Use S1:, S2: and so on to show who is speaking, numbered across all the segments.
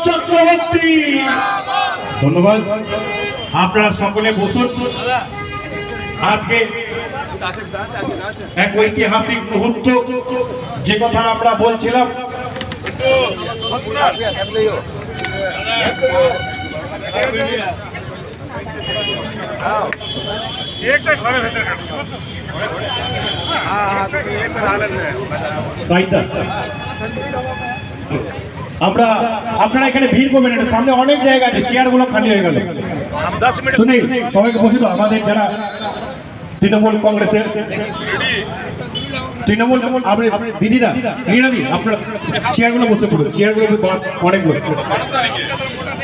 S1: চক্রবর্তী। ধন্যবাদ। আপনারা সকলে বসুন। আজকে এক ঐতিহাসিক মুহূর্ত, যে কথা আমরা বলছিলাম, আপনারা এখানে ভিড় করবেন, সামনে অনেক জায়গা আছে, চেয়ারগুলো খালি হয়ে গেল। শুনি সবাইকে বসে তো, আমাদের যারা তৃণমূল কংগ্রেসের তৃণমূল দিদিরা আপনারা চেয়ারগুলো বসে পড়ুন, চেয়ারগুলো অনেকগুলো।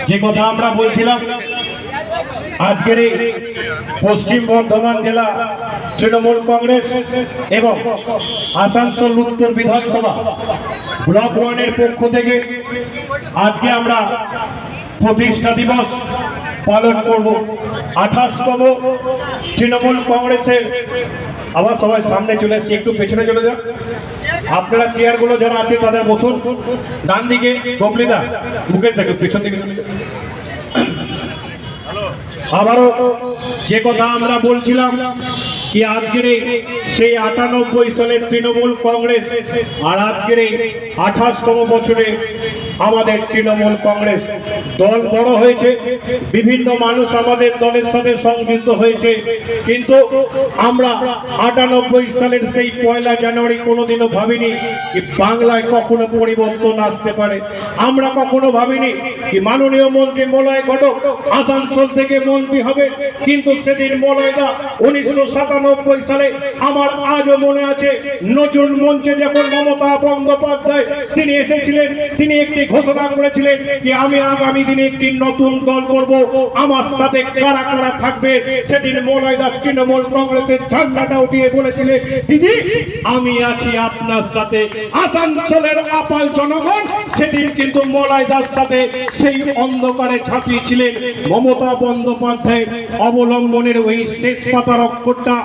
S1: যে কথা আমরা বলছিলাম, আজকের এই পশ্চিম বর্ধমান জেলা তৃণমূল কংগ্রেস এবং আসানসোল উত্তর বিধানসভা ব্লক 1-এর পক্ষ থেকে আজকে আমরা প্রতিষ্ঠা দিবস পালন করব। 28তম তৃণমূল কংগ্রেসের। আবার সবাই সামনে চলে এসছে, একটু পেছনে চলে যান। আপনারা চেয়ারগুলো যারা আছে তাদের বসুন। ডান দিকে গমলিদা, মুকেশ দেখো, পেছন দিকে চলে যান। আবারও যে কথা আমরা বলছিলাম কি, আজকের সেই 98 সালের তৃণমূল কংগ্রেস আর আজকের এই 28তম বছরে আমাদের তৃণমূল কংগ্রেস দল বড় হয়েছে, বিভিন্ন মানুষ আমাদের দলের সাথে সংযুক্ত হয়েছে, কিন্তু আমরা 98 সালের সেই 1 জানুয়ারি কোনোদিনও ভাবিনি কি বাংলায় কখনো পরিবর্তন আসতে পারে। আমরা কখনো ভাবিনি কি মাননীয় মন্ত্রী মলয় ঘটক আসানসোল থেকে মন্ত্রী হবে, কিন্তু সেদিন মলয়দা 1997 সালে, আমার আজও মনে আছে, নজরুল মঞ্চে যখন মমতা বন্দ্যোপাধ্যায় তিনি এসেছিলেন, তিনি একটি ঘোষণা করেছিলেন যে আমি আগামী দিনে একটি নতুন দল করব, আমার সাথে কারা কারা থাকবে। সেদিন মলয়দা তৃণমূল কংগ্রেসের ঝান্ডাটা উঠিয়ে বলেছিলেন, দিদি আমি আছি আপনার সাথে। আসানসোলের আপাল জনগণ সেদিন কিন্তু মলয়দার সাথে সেই অন্ধকারে ঝাঁপিয়েছিলেন। মমতা বন্দ্যোপাধ্যায় অবলম্বনের ওই শেষ পাতার অক্ষরটা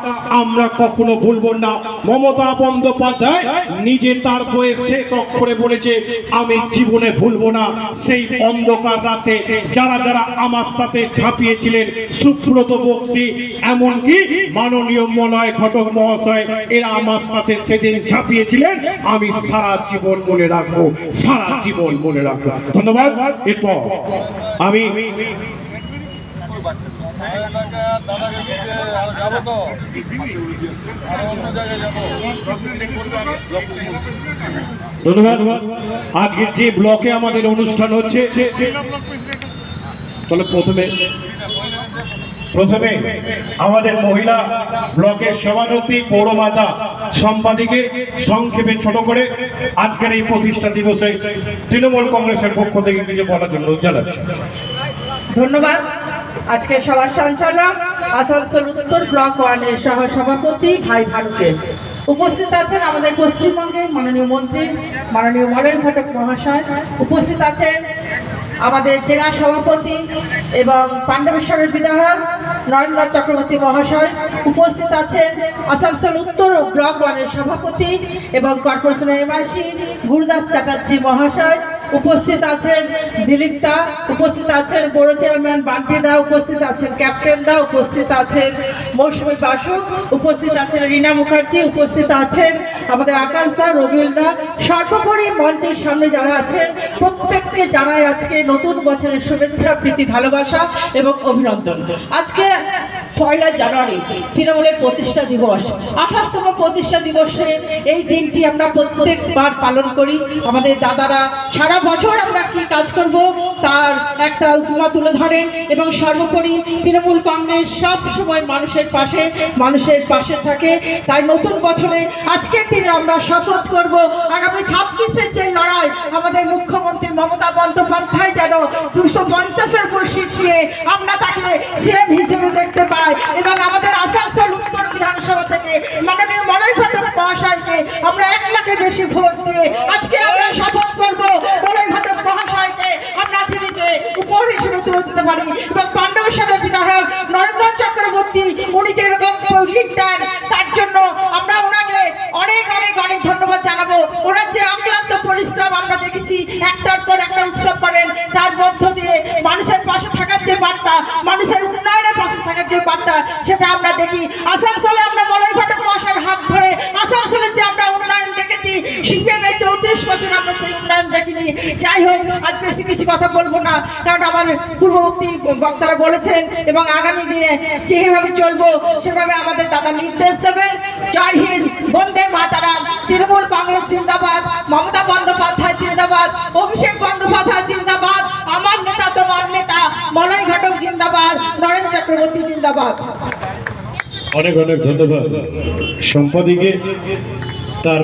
S1: আমরা কখনো ভুলব না। মমতা বন্দ্যোপাধ্যায় নিজে তার বইয়ের শেষ অক্ষরে বলেছে, আমি জীবনে ভুলব না সেই অন্ধকার রাতে যারা যারা আমার সাথে ঝাঁপিয়েছিলেন। সুব্রত বক্সি, এমনকি মাননীয় মলয় ঘটক মহাশয়, এরা আমার সাথে সেদিন ঝাঁপিয়েছিলেন। আমি সারা জীবন মনে রাখবো, সারা জীবন মনে রাখবো। ধন্যবাদ। এরপর আমি ধন্যবাদ। আজকে যে ব্লকে আমাদের অনুষ্ঠান হচ্ছে, তাহলে প্রথমে আমাদের মহিলা ব্লকের সভাপতি পৌরমাতা সম্পাদিকে সংক্ষেপে ছোট করে আজকের এই প্রতিষ্ঠা দিবসে তৃণমূল কংগ্রেসের পক্ষ থেকে কিছু বলার জন্য জানাচ্ছি।
S2: ধন্যবাদ। আজকে সভার সঞ্চালক আসানসোল উত্তর ব্লক 1-এর সহ সভাপতি ভাই ভানুকে। উপস্থিত আছেন আমাদের পশ্চিমবঙ্গের মাননীয় মন্ত্রী মাননীয় মলয় ঘটক মহাশয়, উপস্থিত আছেন আমাদের জেলা সভাপতি এবং পাণ্ডবেশ্বরের বিধায়ক নরেন্দ্র চক্রবর্তী মহাশয়, উপস্থিত আছেন আসানসোল উত্তর ব্লক 1-এর সভাপতি এবং কর্পোরেশনের এমআইসি গুরুদাস চ্যাটার্জি মহাশয়, উপস্থিত আছেন দিলীপ দা, উপস্থিত আছেন বড় চেয়ারম্যান বান্টি দা, উপস্থিত আছেন ক্যাপ্টেন দা, উপস্থিত আছেন মৌসুমী বাসু, উপস্থিত আছেন রীনা মুখার্জি, উপস্থিত আছেন আমাদের আকাশ দা, রবিউল দা। সর্বোপরি মঞ্চের সামনে যারা আছেন প্রত্যেককে জানাই আজকে নতুন বছরের শুভেচ্ছা, প্রীতি, ভালোবাসা এবং অভিনন্দন। আজকে 1 জানুয়ারি তৃণমূলের প্রতিষ্ঠা দিবস। 28তম প্রতিষ্ঠা দিবসে এই দিনটি আমরা প্রত্যেকবার পালন করি। আমাদের দাদারা সারা বছর আমরা কি কাজ করব তার একটা উপমা তুলে ধরেন এবং সর্বোপরি তৃণমূল কংগ্রেস সব সময় মানুষের পাশে থাকে। তাই নতুন বছরে আজকের দিনে আমরা শপথ করব আগামী 26-এর যে লড়াই, আমাদের মুখ্যমন্ত্রী মমতা বন্দ্যোপাধ্যায় যেন 250-এর উপর সিট নিয়ে আমরা তাকে সিএম হিসেবে দেখতে পাই এবং আমাদের আসানসোল উত্তর বিধানসভা থেকে মাননীয় মলয় ঘটক মহাশয়কে আমরা 1 লাখের বেশি ভোট দিয়ে আজকে আমরা শপথ করব মলয় ঘটক মহাশয়কে আমরা দিল্লিতে উপর হিসেবে তুলে দিতে পারি। এবং পাণ্ডবেশ্বরের বিধায়ক নরেন্দ্র চক্রবর্তী, উনি যেরকম লিডার, তার জন্য আমরা ওনাকে অনেক অনেক অনেক ধন্যবাদ জানাবো। ওনার যে অক্লান্ত পরিশ্রম আমরা দেখেছি, একটার পর একটা উৎসব করেন, তার সিপিএমের 34 বছর আমরা সেই উন্নয়ন দেখিনি। যাই হোক, আজ বেশি কিছু কথা বলবো না, কারণ আমার পূর্ববর্তী বক্তারা বলেছেন এবং আগামী দিনে যেভাবে চলবো সেভাবে আমাদের দাদা নির্দেশ দেবেন। জয় হিন্দ, বন্দে মাতারাম, তৃণমূল কংগ্রেস জিন্দাবাদ, মমতা বন্দ্যোপাধ্যায় জিন্দাবাদ, অভিষেক বন্দ্যোপাধ্যায় জিন্দাবাদ, আমার নেতা তোমার নেতা মলয় ঘটক জিন্দাবাদ, নরেন চক্রবর্তী জিন্দাবাদ।
S1: অনেক অনেক ধন্যবাদ সম্পাদিকে। তার